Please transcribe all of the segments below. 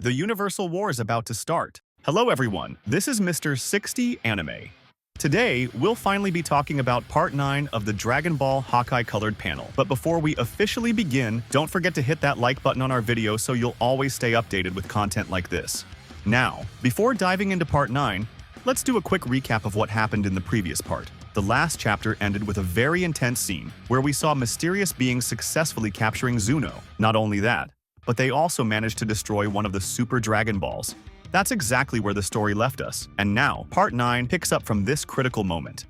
The Universal War is about to start. Hello everyone, this is Mr. 60 Anime. Today, we'll finally be talking about Part 9 of the Dragon Ball Hakai colored panel. But before we officially begin, don't forget to hit that like button on our video so you'll always stay updated with content like this. Now, before diving into Part 9, let's do a quick recap of what happened in the previous part. The last chapter ended with a very intense scene where we saw mysterious beings successfully capturing Zuno. Not only that, but they also managed to destroy one of the Super Dragon Balls. That's exactly where the story left us, and now, Part 9 picks up from this critical moment.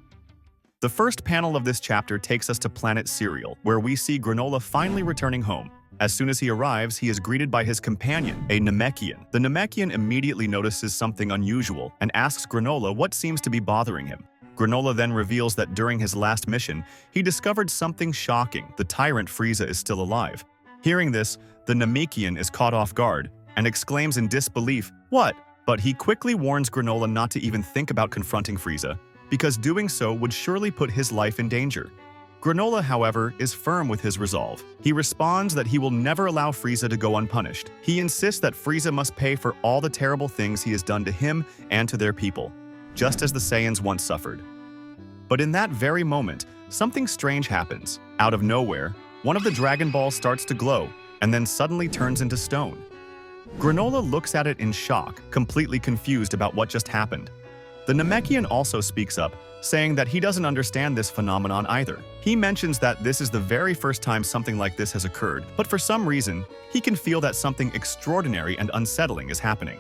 The first panel of this chapter takes us to Planet Cereal, where we see Granola finally returning home. As soon as he arrives, he is greeted by his companion, a Namekian. The Namekian immediately notices something unusual and asks Granola what seems to be bothering him. Granola then reveals that during his last mission, he discovered something shocking. The tyrant Frieza is still alive. Hearing this, the Namekian is caught off guard and exclaims in disbelief, "What?" But he quickly warns Granola not to even think about confronting Frieza, because doing so would surely put his life in danger. Granola, however, is firm with his resolve. He responds that he will never allow Frieza to go unpunished. He insists that Frieza must pay for all the terrible things he has done to him and to their people, just as the Saiyans once suffered. But in that very moment, something strange happens. Out of nowhere, one of the Dragon Balls starts to glow, and then suddenly turns into stone. Granola looks at it in shock, completely confused about what just happened. The Namekian also speaks up, saying that he doesn't understand this phenomenon either. He mentions that this is the very first time something like this has occurred, but for some reason, he can feel that something extraordinary and unsettling is happening.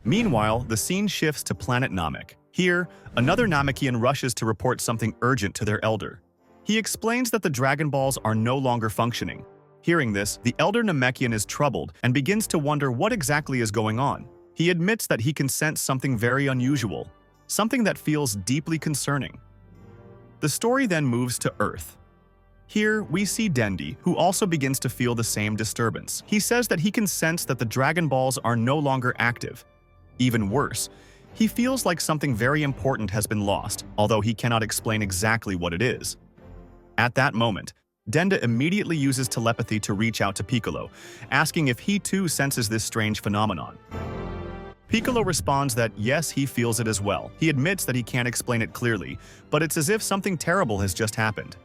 Meanwhile, the scene shifts to Planet Namek. Here, another Namekian rushes to report something urgent to their elder. He explains that the Dragon Balls are no longer functioning. Hearing this, the elder Namekian is troubled and begins to wonder what exactly is going on. He admits that he can sense something very unusual, something that feels deeply concerning. The story then moves to Earth. Here, we see Dendi, who also begins to feel the same disturbance. He says that he can sense that the Dragon Balls are no longer active. Even worse, he feels like something very important has been lost, although he cannot explain exactly what it is. At that moment, Denda immediately uses telepathy to reach out to Piccolo, asking if he too senses this strange phenomenon. Piccolo responds that yes, he feels it as well. He admits that he can't explain it clearly, but it's as if something terrible has just happened.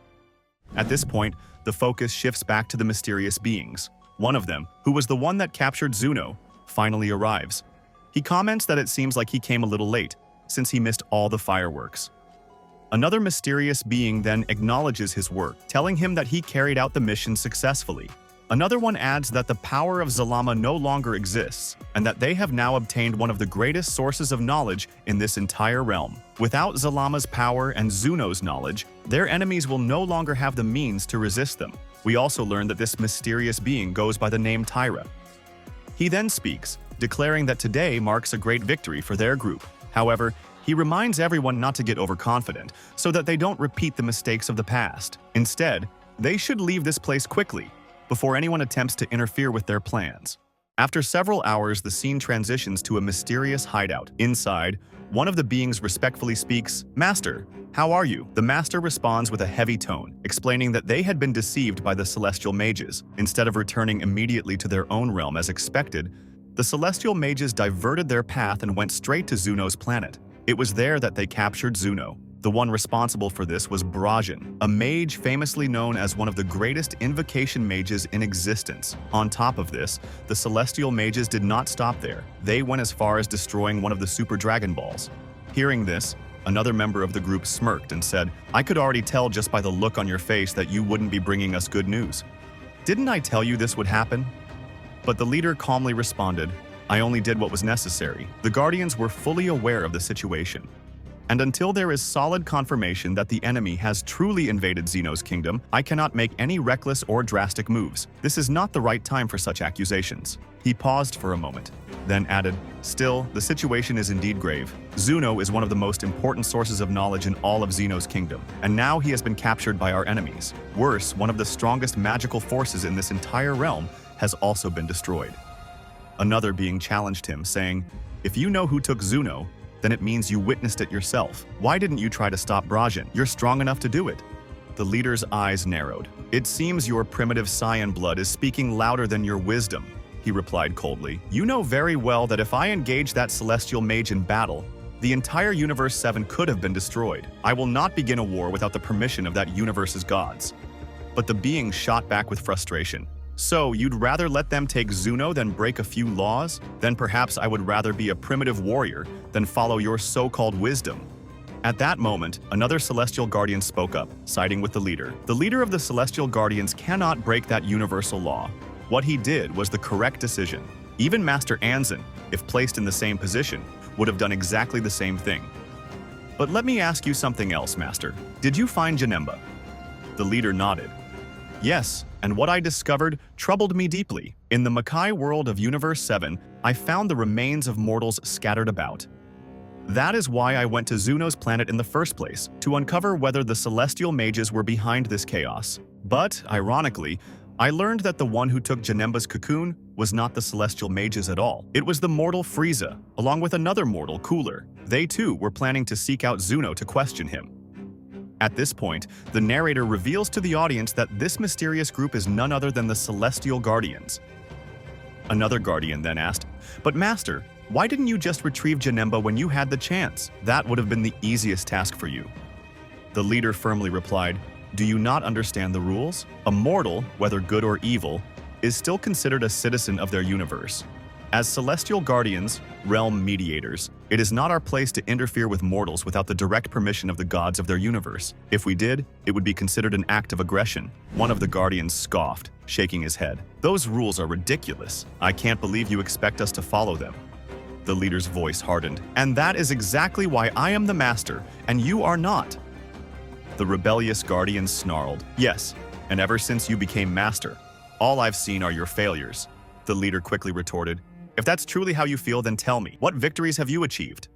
At this point, the focus shifts back to the mysterious beings. One of them, who was the one that captured Zuno, finally arrives. He comments that it seems like he came a little late, since he missed all the fireworks. Another mysterious being then acknowledges his work, telling him that he carried out the mission successfully. Another one adds that the power of Zalama no longer exists, and that they have now obtained one of the greatest sources of knowledge in this entire realm. Without Zalama's power and Zuno's knowledge, their enemies will no longer have the means to resist them. We also learn that this mysterious being goes by the name Tyra. He then speaks, declaring that today marks a great victory for their group. However, he reminds everyone not to get overconfident, so that they don't repeat the mistakes of the past. Instead, they should leave this place quickly, before anyone attempts to interfere with their plans. After several hours, the scene transitions to a mysterious hideout. Inside, one of the beings respectfully speaks, "Master, how are you?" The master responds with a heavy tone, explaining that they had been deceived by the celestial mages. Instead of returning immediately to their own realm as expected, the celestial mages diverted their path and went straight to Zuno's planet. It was there that they captured Zuno. The one responsible for this was Brajan, a mage famously known as one of the greatest invocation mages in existence. On top of this, the celestial mages did not stop there. They went as far as destroying one of the Super Dragon Balls. Hearing this, another member of the group smirked and said, "I could already tell just by the look on your face that you wouldn't be bringing us good news. Didn't I tell you this would happen?" But the leader calmly responded, "I only did what was necessary." The Guardians were fully aware of the situation. And until there is solid confirmation that the enemy has truly invaded Zeno's kingdom, I cannot make any reckless or drastic moves. This is not the right time for such accusations. He paused for a moment, then added, "Still, the situation is indeed grave. Zuno is one of the most important sources of knowledge in all of Zeno's kingdom, and now he has been captured by our enemies. Worse, one of the strongest magical forces in this entire realm has also been destroyed." Another being challenged him, saying, "If you know who took Zuno, then it means you witnessed it yourself. Why didn't you try to stop Brajan? You're strong enough to do it." The leader's eyes narrowed. "It seems your primitive Saiyan blood is speaking louder than your wisdom. he replied coldly. You know very well that if I engage that celestial mage in battle, the entire Universe 7 could have been destroyed. I will not begin a war without the permission of that universe's gods. But the being shot back with frustration. So, you'd rather let them take Zuno than break a few laws? Then perhaps I would rather be a primitive warrior than follow your so-called wisdom. At that moment, another Celestial Guardian spoke up, siding with the leader. The leader of the Celestial Guardians cannot break that universal law. What he did was the correct decision. Even Master Anzin, if placed in the same position, would have done exactly the same thing. But let me ask you something else, Master. Did you find Janemba? The leader nodded. Yes, and what I discovered troubled me deeply. In the Hakai world of Universe 7, I found the remains of mortals scattered about. That is why I went to Zuno's planet in the first place, to uncover whether the celestial mages were behind this chaos. But, ironically, I learned that the one who took Janemba's cocoon was not the celestial mages at all. It was the mortal Frieza, along with another mortal, Cooler. They too were planning to seek out Zuno to question him. At this point, the narrator reveals to the audience that this mysterious group is none other than the Celestial Guardians. Another Guardian then asked, "But Master, why didn't you just retrieve Janemba when you had the chance? That would have been the easiest task for you." The leader firmly replied, "Do you not understand the rules? A mortal, whether good or evil, is still considered a citizen of their universe. As Celestial Guardians, realm mediators, it is not our place to interfere with mortals without the direct permission of the gods of their universe. If we did, it would be considered an act of aggression." One of the Guardians scoffed, shaking his head. "Those rules are ridiculous. I can't believe you expect us to follow them." The leader's voice hardened. "And that is exactly why I am the master, and you are not." The rebellious Guardian snarled. "Yes, and ever since you became master, all I've seen are your failures." The leader quickly retorted, "If that's truly how you feel, then tell me, what victories have you achieved?"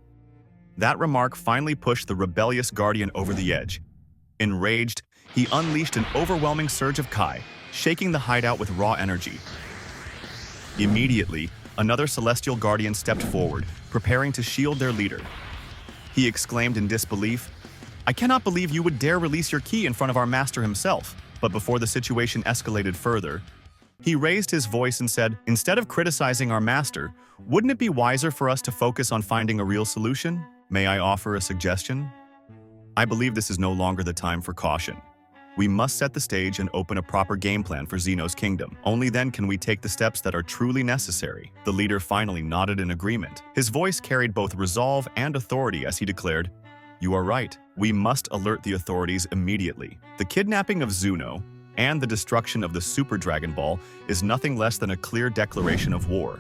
That remark finally pushed the rebellious Guardian over the edge. Enraged, he unleashed an overwhelming surge of Kai, shaking the hideout with raw energy. Immediately, another Celestial Guardian stepped forward, preparing to shield their leader. He exclaimed in disbelief, "I cannot believe you would dare release your ki in front of our master himself." But before the situation escalated further, he raised his voice and said, "Instead of criticizing our master, wouldn't it be wiser for us to focus on finding a real solution? May I offer a suggestion? I believe this is no longer the time for caution. We must set the stage and open a proper game plan for Xeno's kingdom. Only then can we take the steps that are truly necessary." The leader finally nodded in agreement. His voice carried both resolve and authority as he declared, "You are right. We must alert the authorities immediately. The kidnapping of Zuno and the destruction of the Super Dragon Ball is nothing less than a clear declaration of war."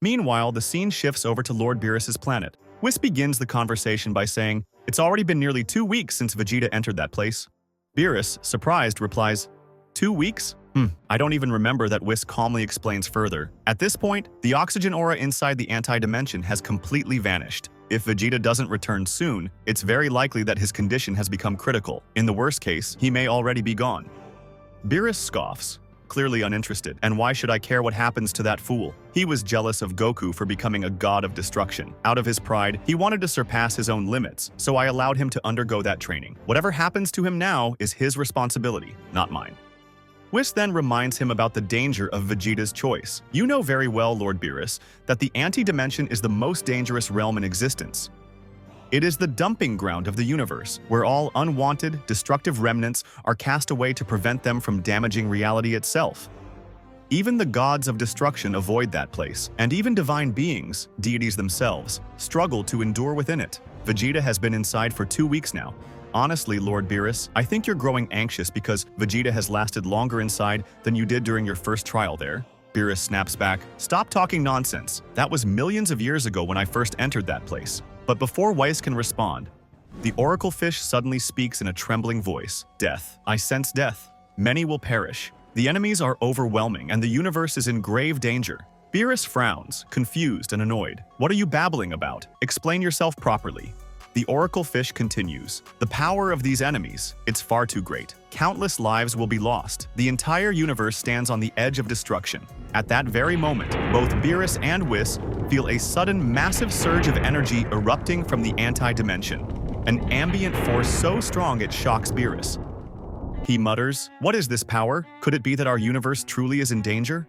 Meanwhile, the scene shifts over to Lord Beerus' planet. Whis begins the conversation by saying, "It's already been nearly 2 weeks since Vegeta entered that place." Beerus, surprised, replies, 2 weeks? I don't even remember." That Whis calmly explains further. At this point, the oxygen aura inside the anti-dimension has completely vanished. If Vegeta doesn't return soon, it's very likely that his condition has become critical. In the worst case, he may already be gone. Beerus scoffs, clearly uninterested. "And why should I care what happens to that fool? He was jealous of Goku for becoming a god of destruction. Out of his pride, he wanted to surpass his own limits, so I allowed him to undergo that training. Whatever happens to him now is his responsibility, not mine." Whis then reminds him about the danger of Vegeta's choice. "You know very well, Lord Beerus, that the anti-dimension is the most dangerous realm in existence. It is the dumping ground of the universe, where all unwanted, destructive remnants are cast away to prevent them from damaging reality itself. Even the gods of destruction avoid that place, and even divine beings, deities themselves, struggle to endure within it. Vegeta has been inside for 2 weeks now. Honestly, Lord Beerus, I think you're growing anxious because Vegeta has lasted longer inside than you did during your first trial there." Beerus snaps back, "Stop talking nonsense. That was millions of years ago when I first entered that place." But before Whis can respond, the Oracle Fish suddenly speaks in a trembling voice. "Death. I sense death. Many will perish. The enemies are overwhelming and the universe is in grave danger." Beerus frowns, confused and annoyed. "What are you babbling about? Explain yourself properly." The Oracle Fish continues, "The power of these enemies, it's far too great. Countless lives will be lost. The entire universe stands on the edge of destruction." At that very moment, both Beerus and Whis feel a sudden massive surge of energy erupting from the anti-dimension. An ambient force so strong it shocks Beerus. He mutters, "What is this power? Could it be that our universe truly is in danger?"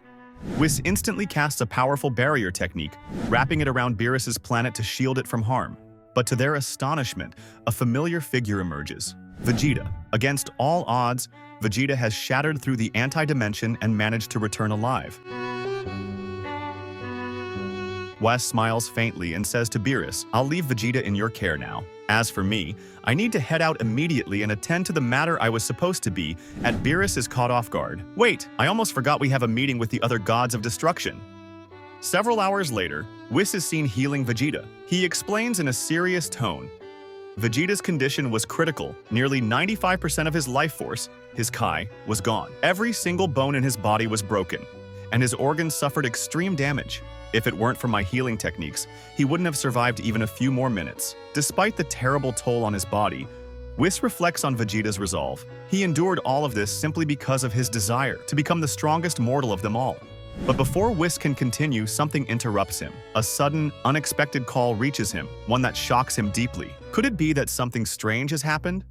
Whis instantly casts a powerful barrier technique, wrapping it around Beerus's planet to shield it from harm. But to their astonishment, a familiar figure emerges. Vegeta. Against all odds, Vegeta has shattered through the anti-dimension and managed to return alive. Whis smiles faintly and says to Beerus, "I'll leave Vegeta in your care now. As for me, I need to head out immediately and attend to the matter I was supposed to be at." Beerus is caught off guard. "Wait, I almost forgot we have a meeting with the other gods of destruction." Several hours later, Whis is seen healing Vegeta. He explains in a serious tone. Vegeta's condition was critical. Nearly 95% of his life force, his Kai, was gone. Every single bone in his body was broken, and his organs suffered extreme damage. If it weren't for my healing techniques, he wouldn't have survived even a few more minutes. Despite the terrible toll on his body, Whis reflects on Vegeta's resolve. He endured all of this simply because of his desire to become the strongest mortal of them all. But before Whis can continue, something interrupts him. A sudden, unexpected call reaches him, one that shocks him deeply. Could it be that something strange has happened?